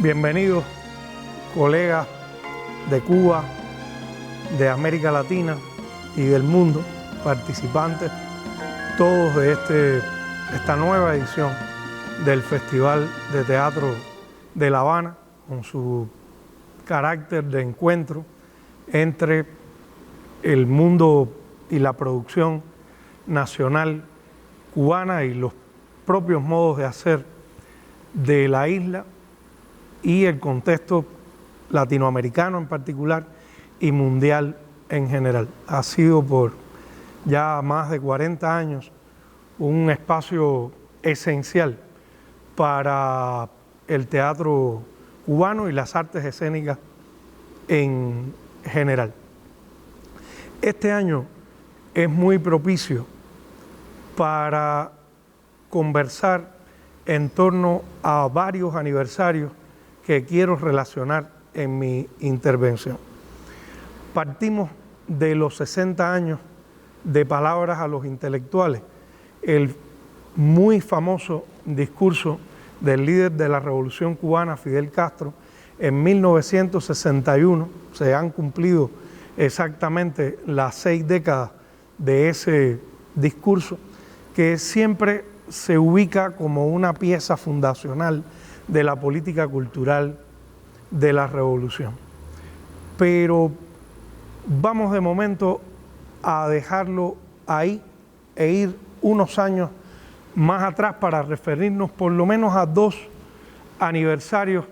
Bienvenidos, colegas de Cuba, de América Latina y del mundo, participantes todos de esta nueva edición del Festival de Teatro de La Habana, con su carácter de encuentro entre el mundo y la producción nacional cubana y los propios modos de hacer de la isla y el contexto latinoamericano en particular y mundial en general. Ha sido por ya más de 40 años un espacio esencial para el teatro cubano y las artes escénicas en general. Este año es muy propicio para conversar en torno a varios aniversarios que quiero relacionar en mi intervención. Partimos de los 60 años de Palabras a los Intelectuales, el muy famoso discurso del líder de la Revolución Cubana, Fidel Castro, en 1961. Se han cumplido exactamente las 6 décadas de ese discurso, que siempre se ubica como una pieza fundacional de la política cultural de la revolución. Pero vamos de momento a dejarlo ahí e ir unos años más atrás para referirnos por lo menos a 2 aniversarios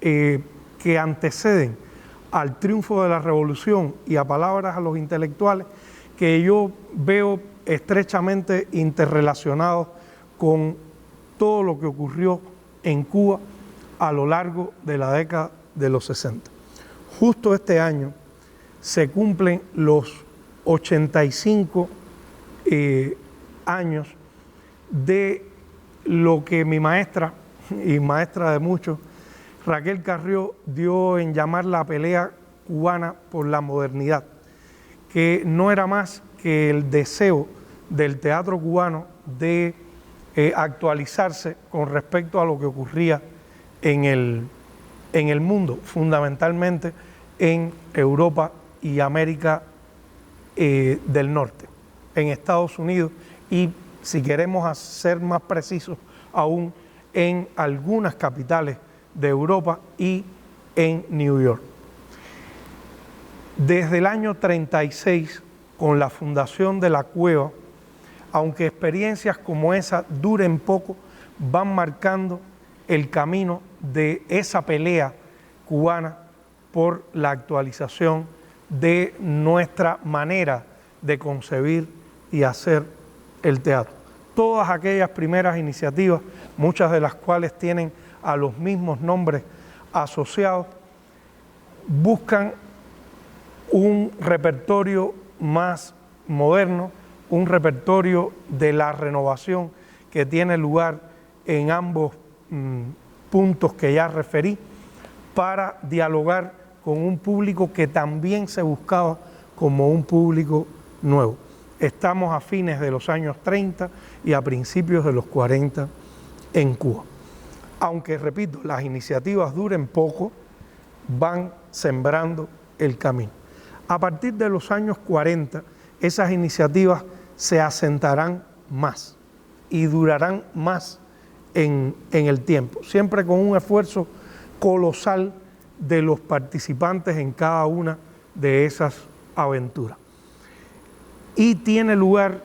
que anteceden al triunfo de la revolución y a Palabras a los Intelectuales, que yo veo estrechamente interrelacionados con todo lo que ocurrió en Cuba a lo largo de la década de los 60. Justo este año se cumplen los 85 años de lo que mi maestra y maestra de muchos, Raquel Carrió, dio en llamar la pelea cubana por la modernidad, que no era más que el deseo del teatro cubano de actualizarse con respecto a lo que ocurría en el mundo, fundamentalmente en Europa y América del Norte, en Estados Unidos y, si queremos ser más precisos aún, en algunas capitales de Europa y en New York. Desde el año 36, con la fundación de La Cueva, aunque experiencias como esa duren poco, van marcando el camino de esa pelea cubana por la actualización de nuestra manera de concebir y hacer el teatro. Todas aquellas primeras iniciativas, muchas de las cuales tienen a los mismos nombres asociados, buscan un repertorio más moderno, un repertorio de la renovación que tiene lugar en ambos puntos que ya referí, para dialogar con un público que también se buscaba como un público nuevo. Estamos a fines de los años 30 y a principios de los 40 en Cuba. Aunque, repito, las iniciativas duren poco, van sembrando el camino. A partir de los años 40, esas iniciativas se asentarán más y durarán más en el tiempo, siempre con un esfuerzo colosal de los participantes en cada una de esas aventuras. Y tiene lugar,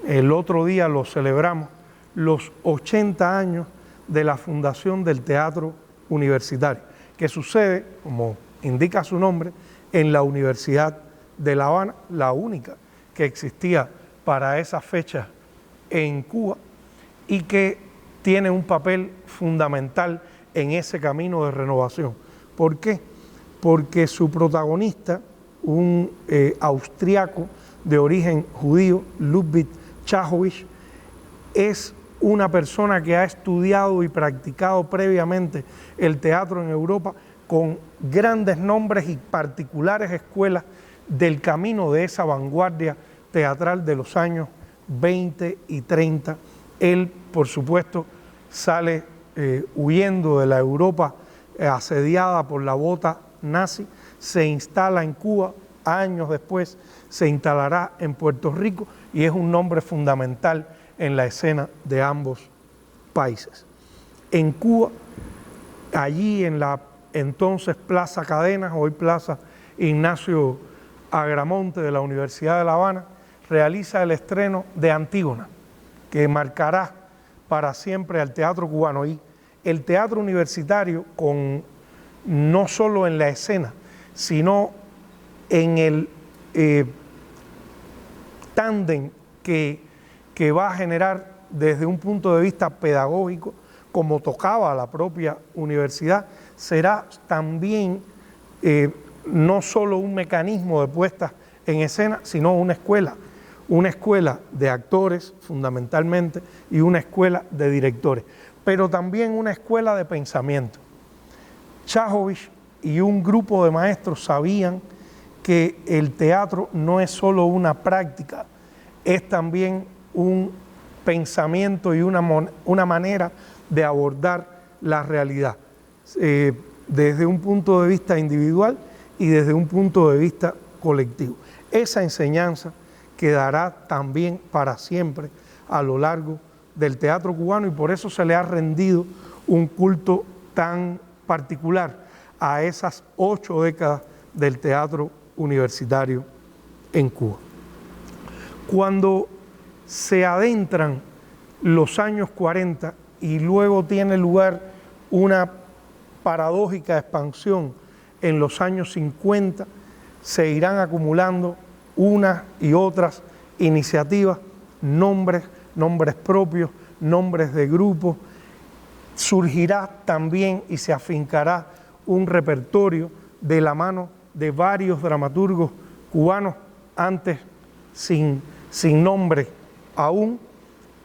el otro día lo celebramos, los 80 años de la fundación del Teatro Universitario, que sucede, como indica su nombre, en la Universidad de La Habana, la única que existía para esas fechas en Cuba y que tiene un papel fundamental en ese camino de renovación. ¿Por qué? Porque su protagonista, un austriaco de origen judío, Ludwig Chajowicz, es una persona que ha estudiado y practicado previamente el teatro en Europa, con grandes nombres y particulares escuelas del camino de esa vanguardia teatral de los años 20 y 30. Él, por supuesto, sale huyendo de la Europa asediada por la bota nazi, se instala en Cuba, años después se instalará en Puerto Rico y es un nombre fundamental en la escena de ambos países. En Cuba, allí en la entonces Plaza Cadenas, hoy Plaza Ignacio Agramonte de la Universidad de La Habana, realiza el estreno de Antígona, que marcará para siempre al teatro cubano. Y el teatro universitario, no solo en la escena, sino en el tándem que va a generar desde un punto de vista pedagógico, como tocaba la propia universidad, será también no solo un mecanismo de puesta en escena, sino una escuela de actores fundamentalmente y una escuela de directores, pero también una escuela de pensamiento. Chájovich y un grupo de maestros sabían que el teatro no es solo una práctica, es también un pensamiento y una manera de abordar la realidad desde un punto de vista individual y desde un punto de vista colectivo. Esa enseñanza quedará también para siempre a lo largo del teatro cubano y por eso se le ha rendido un culto tan particular a esas 8 décadas del teatro universitario en Cuba. Cuando se adentran los años 40 y luego tiene lugar una paradójica expansión en los años 50, se irán acumulando unas y otras iniciativas, nombres propios, nombres de grupos. Surgirá también y se afincará un repertorio de la mano de varios dramaturgos cubanos, antes sin nombre aún,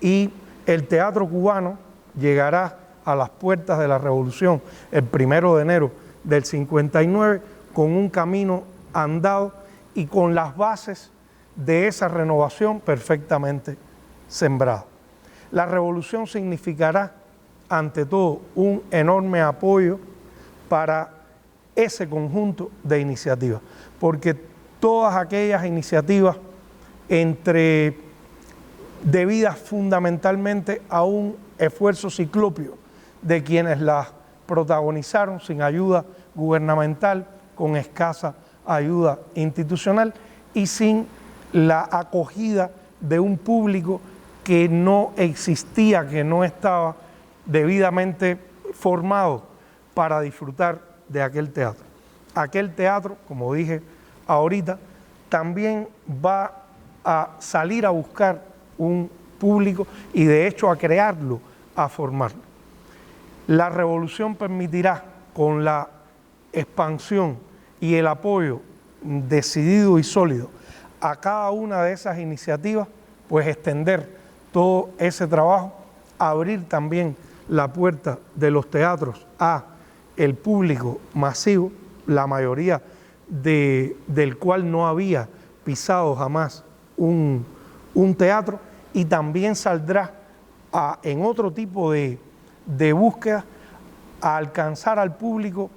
y el teatro cubano llegará a las puertas de la Revolución el 1 de enero del 59 con un camino andado y con las bases de esa renovación perfectamente sembradas. La Revolución significará, ante todo, un enorme apoyo para ese conjunto de iniciativas, porque todas aquellas iniciativas debidas fundamentalmente a un esfuerzo ciclópeo de quienes las protagonizaron sin ayuda gubernamental, con escasa ayuda institucional y sin la acogida de un público que no existía, que no estaba debidamente formado para disfrutar de aquel teatro. Aquel teatro, como dije ahorita, también va a salir a buscar un público y de hecho a crearlo, a formarlo. La revolución permitirá, con la expansión y el apoyo decidido y sólido a cada una de esas iniciativas, pues extender todo ese trabajo, abrir también la puerta de los teatros a el público masivo, la mayoría del cual no había pisado jamás un teatro, y también saldrá en otro tipo de búsqueda a alcanzar al público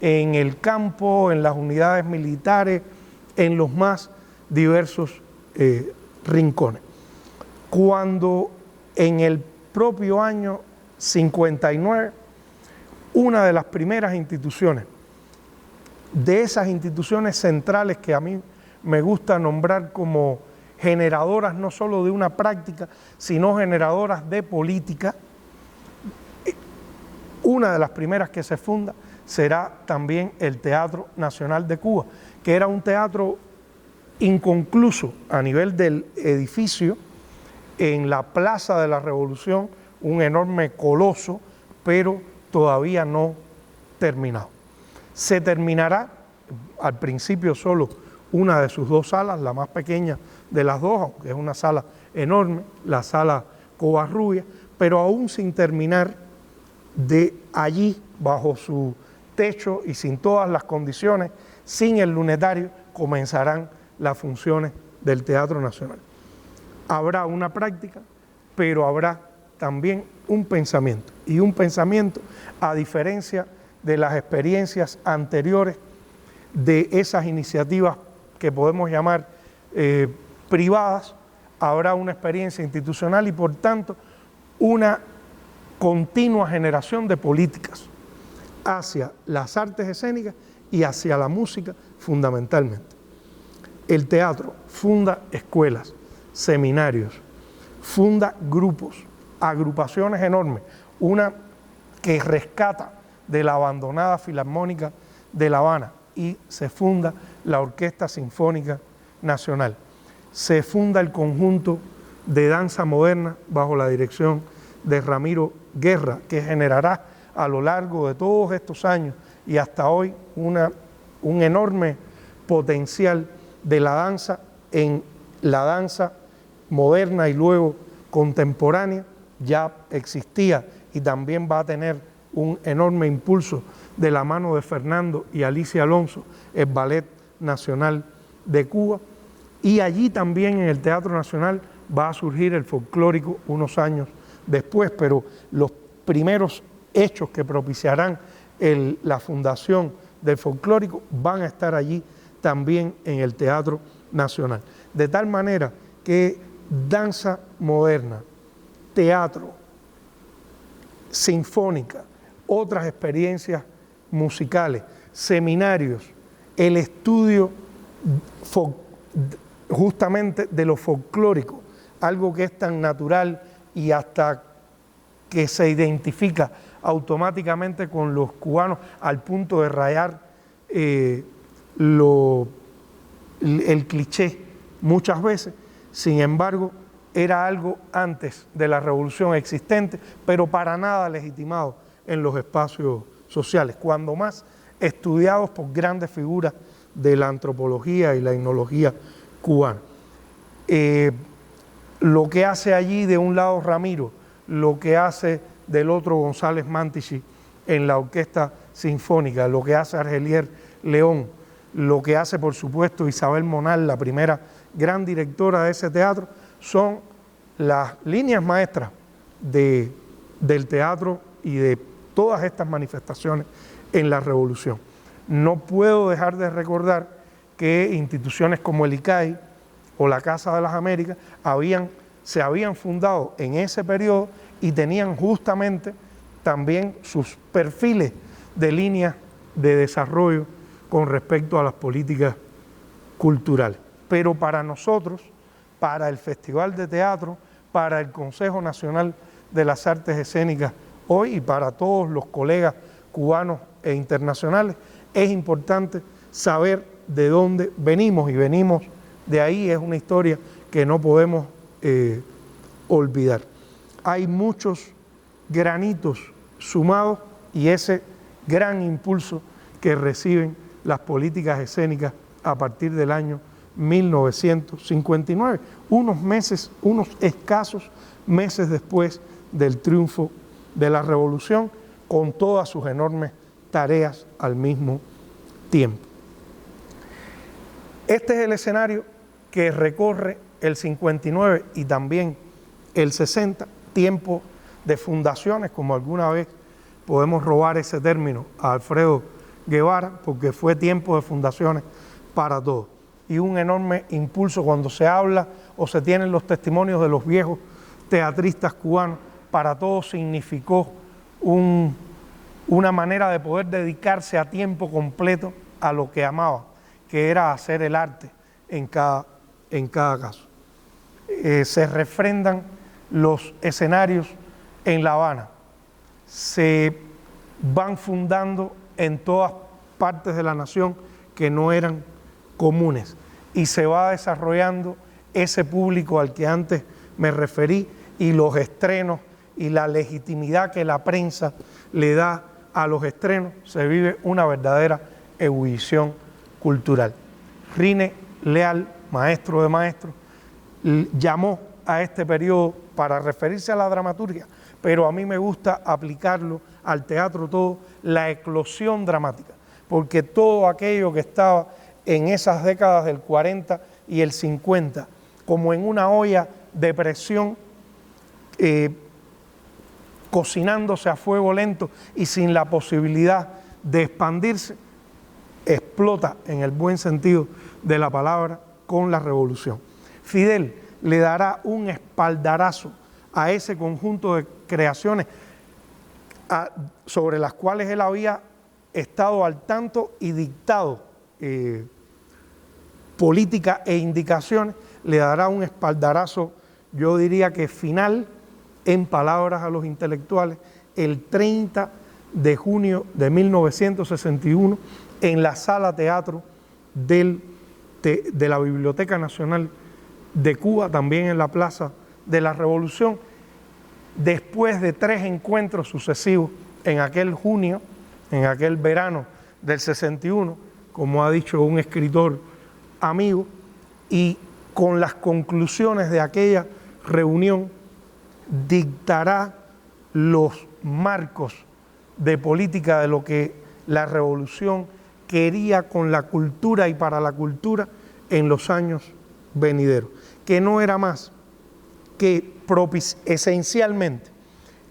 en el campo, en las unidades militares, en los más diversos rincones. Cuando en el propio año 59, una de las primeras instituciones, de esas instituciones centrales que a mí me gusta nombrar como generadoras no solo de una práctica, sino generadoras de política, una de las primeras que se funda será también el Teatro Nacional de Cuba, que era un teatro inconcluso a nivel del edificio en la Plaza de la Revolución, un enorme coloso, pero todavía no terminado. Se terminará, al principio solo una de sus 2 salas, la más pequeña de las 2, aunque es una sala enorme, la sala Covarrubias, pero aún sin terminar, de allí, bajo su techo y sin todas las condiciones, sin el lunetario, comenzarán las funciones del Teatro Nacional. Habrá una práctica, pero habrá también un pensamiento, y un pensamiento a diferencia de las experiencias anteriores de esas iniciativas que podemos llamar privadas, habrá una experiencia institucional y por tanto una continua generación de políticas hacia las artes escénicas y hacia la música fundamentalmente. El teatro funda escuelas, seminarios, funda grupos, agrupaciones enormes, una que rescata de la abandonada Filarmónica de La Habana y se funda la Orquesta Sinfónica Nacional. Se funda el conjunto de danza moderna bajo la dirección de Ramiro Guerra, que generará a lo largo de todos estos años y hasta hoy un enorme potencial de la danza en la danza moderna y luego contemporánea. Ya existía y también va a tener un enorme impulso de la mano de Fernando y Alicia Alonso, el Ballet Nacional de Cuba, y allí también en el Teatro Nacional va a surgir el folclórico unos años después, pero los primeros hechos que propiciarán la fundación del folclórico van a estar allí también en el Teatro Nacional. De tal manera que danza moderna, teatro, sinfónica, otras experiencias musicales, seminarios, el estudio justamente de lo folclórico, algo que es tan natural y hasta que se identifica automáticamente con los cubanos al punto de rayar el cliché muchas veces. Sin embargo, era algo antes de la revolución existente, pero para nada legitimado en los espacios sociales, cuando más estudiados por grandes figuras de la antropología y la etnología cubana. Lo que hace allí de un lado Ramiro, lo que hace del otro González Mantici en la Orquesta Sinfónica, lo que hace Argelier León, lo que hace por supuesto Isabel Monal, la primera gran directora de ese teatro, son las líneas maestras del teatro y de todas estas manifestaciones en la revolución. No puedo dejar de recordar que instituciones como el ICAI o la Casa de las Américas se habían fundado en ese periodo y tenían justamente también sus perfiles de líneas de desarrollo con respecto a las políticas culturales. Pero para nosotros, para el Festival de Teatro, para el Consejo Nacional de las Artes Escénicas hoy y para todos los colegas cubanos e internacionales, es importante saber de dónde venimos, y venimos de ahí. Es una historia que no podemos olvidar. Hay muchos granitos sumados y ese gran impulso que reciben las políticas escénicas a partir del año 1959, unos escasos meses después del triunfo de la revolución, con todas sus enormes tareas al mismo tiempo. Este es el escenario que recorre el 59 y también el 60, tiempo de fundaciones, como alguna vez podemos robar ese término a Alfredo Guevara, porque fue tiempo de fundaciones para todos. Y un enorme impulso cuando se habla o se tienen los testimonios de los viejos teatristas cubanos, para todos significó una manera de poder dedicarse a tiempo completo a lo que amaban, que era hacer el arte en cada caso. Se refrendan los escenarios en La Habana, se van fundando en todas partes de la nación que no eran comunes, y se va desarrollando ese público al que antes me referí, y los estrenos y la legitimidad que la prensa le da a los estrenos. Se vive una verdadera ebullición cultural. Rine Leal, maestro de maestros, llamó a este periodo, para referirse a la dramaturgia, pero a mí me gusta aplicarlo al teatro todo, la eclosión dramática, porque todo aquello que estaba en esas décadas del 40 y el 50, como en una olla de presión, cocinándose a fuego lento y sin la posibilidad de expandirse, explota en el buen sentido de la palabra con la revolución. Fidel le dará un espaldarazo a ese conjunto de creaciones sobre las cuales él había estado al tanto y dictado política e indicaciones, le dará un espaldarazo, yo diría que final, en palabras a los intelectuales, el 30 de junio de 1961 en la sala teatro de la Biblioteca Nacional de Cuba, también en la Plaza de la Revolución, después de 3 encuentros sucesivos en aquel junio, en aquel verano del 61, como ha dicho un escritor amigo, y con las conclusiones de aquella reunión dictará los marcos de política de lo que la revolución quería con la cultura y para la cultura en los años venideros, que no era más que esencialmente,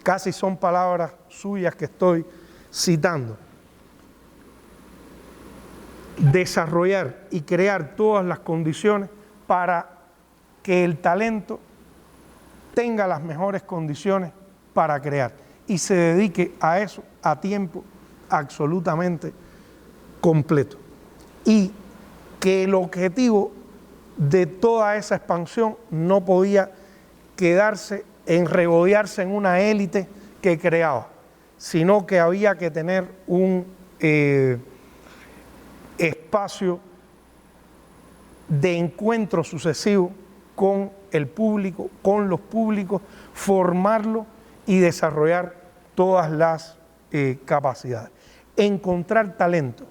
casi son palabras suyas que estoy citando, desarrollar y crear todas las condiciones para que el talento tenga las mejores condiciones para crear y se dedique a eso a tiempo absolutamente completo. Y que el objetivo de toda esa expansión no podía quedarse en regodearse en una élite que creaba, sino que había que tener un espacio de encuentro sucesivo con el público, con los públicos, formarlo y desarrollar todas las capacidades. Encontrar talento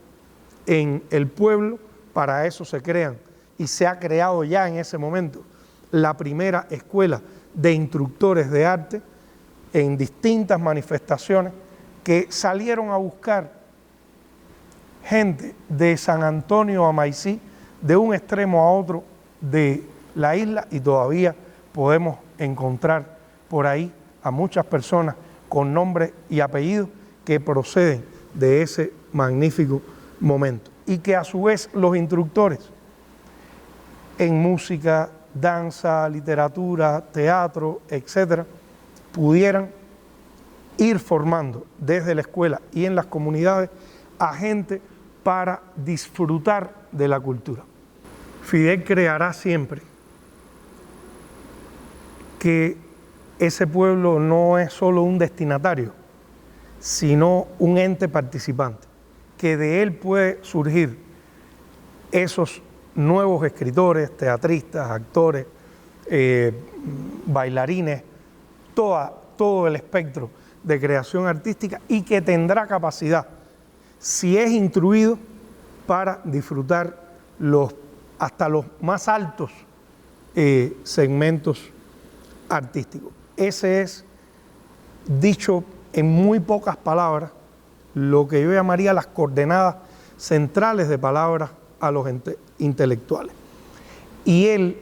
en el pueblo, para eso se crean y se ha creado ya en ese momento la primera escuela de instructores de arte en distintas manifestaciones que salieron a buscar gente de San Antonio a Maicí, de un extremo a otro de la isla, y todavía podemos encontrar por ahí a muchas personas con nombre y apellidos que proceden de ese magnífico momento, y que a su vez los instructores en música, danza, literatura, teatro, etcétera, pudieran ir formando desde la escuela y en las comunidades a gente para disfrutar de la cultura. Fidel creará siempre que ese pueblo no es solo un destinatario, sino un ente participante, que de él puede surgir esos nuevos escritores, teatristas, actores, bailarines, todo el espectro de creación artística, y que tendrá capacidad, si es instruido, para disfrutar hasta los más altos segmentos artísticos. Ese es, dicho en muy pocas palabras, lo que yo llamaría las coordenadas centrales de palabras a los intelectuales. Y él,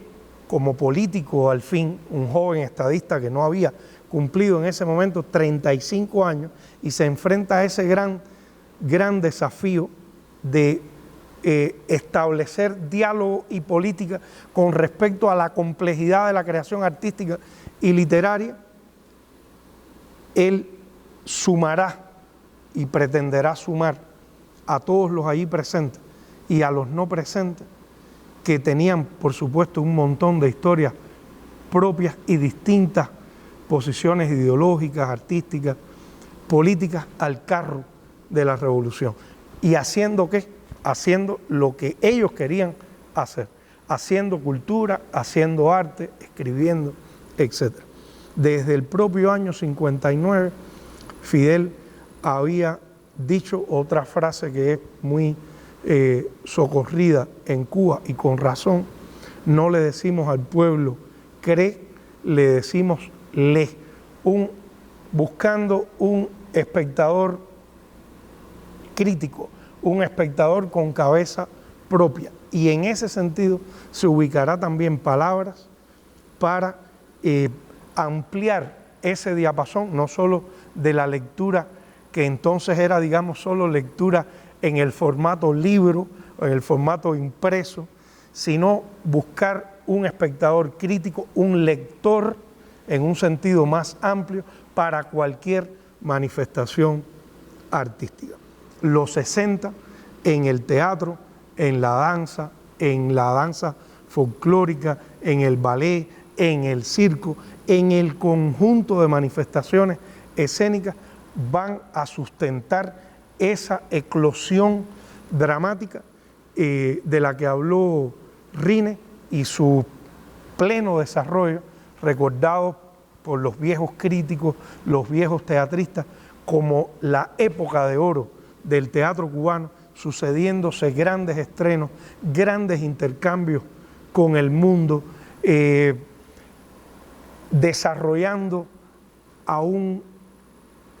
como político al fin, un joven estadista que no había cumplido en ese momento 35 años y se enfrenta a ese gran desafío de establecer diálogo y política con respecto a la complejidad de la creación artística y literaria, él sumará y pretenderá sumar a todos los allí presentes y a los no presentes, que tenían, por supuesto, un montón de historias propias y distintas posiciones ideológicas, artísticas, políticas, al carro de la revolución. ¿Y haciendo qué? Haciendo lo que ellos querían hacer, haciendo cultura, haciendo arte, escribiendo, etc. Desde el propio año 59, Fidel había dicho otra frase que es muy socorrida en Cuba, y con razón: no le decimos al pueblo cree, le decimos le. Un buscando un espectador crítico, un espectador con cabeza propia. Y en ese sentido se ubicará también palabras para ampliar ese diapasón, no solo de la lectura que entonces era, digamos, solo lectura en el formato libro, en el formato impreso, sino buscar un espectador crítico, un lector en un sentido más amplio para cualquier manifestación artística. Los 60 en el teatro, en la danza folclórica, en el ballet, en el circo, en el conjunto de manifestaciones escénicas van a sustentar esa eclosión dramática de la que habló Rine y su pleno desarrollo, recordado por los viejos críticos, los viejos teatristas, como la época de oro del teatro cubano, sucediéndose grandes estrenos, grandes intercambios con el mundo, desarrollando a un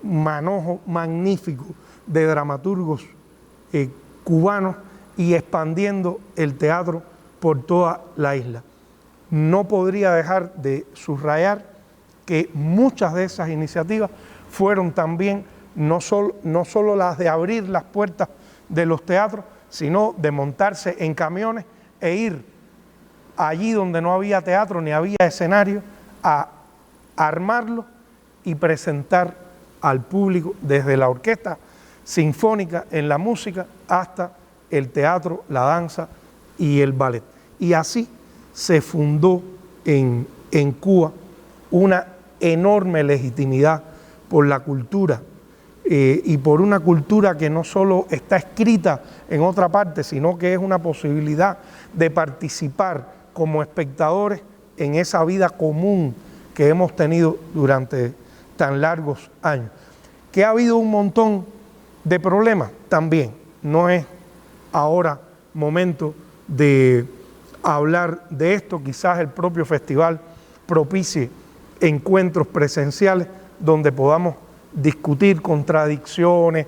manojo magnífico de dramaturgos cubanos y expandiendo el teatro por toda la isla. No podría dejar de subrayar que muchas de esas iniciativas fueron también no solo las de abrir las puertas de los teatros, sino de montarse en camiones e ir allí donde no había teatro ni había escenario a armarlo y presentar al público desde la orquesta sinfónica en la música hasta el teatro, la danza y el ballet. Y así se fundó en Cuba una enorme legitimidad por la cultura y por una cultura que no solo está escrita en otra parte, sino que es una posibilidad de participar como espectadores en esa vida común que hemos tenido durante tan largos años. Que ha habido un montón de problemas también. No es ahora momento de hablar de esto. Quizás el propio festival propicie encuentros presenciales donde podamos discutir contradicciones,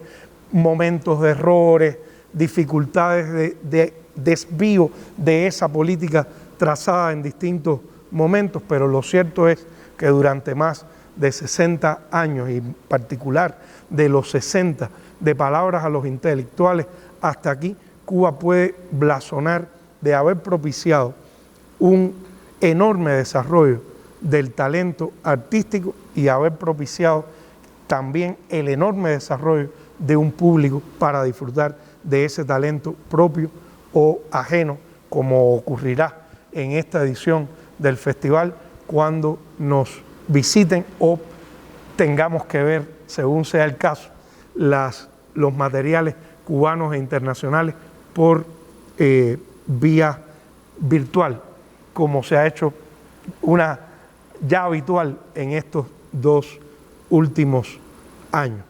momentos de errores, dificultades de desvío de esa política trazada en distintos momentos, pero lo cierto es que durante más de 60 años, y en particular de los 60, de Palabras a los Intelectuales hasta aquí, Cuba puede blasonar de haber propiciado un enorme desarrollo del talento artístico y haber propiciado también el enorme desarrollo de un público para disfrutar de ese talento propio o ajeno, como ocurrirá en esta edición del festival cuando nos visiten o tengamos que ver, según sea el caso, los materiales cubanos e internacionales por vía virtual, como se ha hecho una ya habitual en estos 2 últimos años.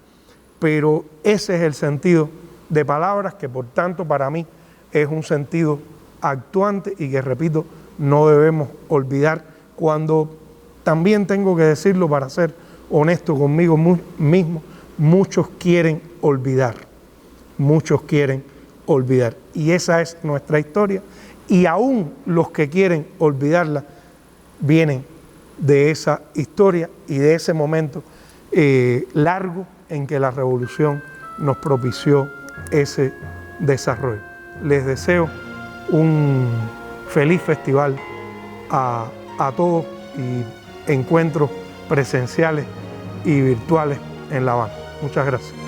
Pero ese es el sentido de Palabras, que por tanto para mí es un sentido actuante y que, repito, no debemos olvidar, cuando también tengo que decirlo para ser honesto conmigo mismo, muchos quieren olvidar, y esa es nuestra historia, y aún los que quieren olvidarla vienen de esa historia y de ese momento largo en que la revolución nos propició ese desarrollo. Les deseo un feliz festival a todos y encuentros presenciales y virtuales en La Habana. Muchas gracias.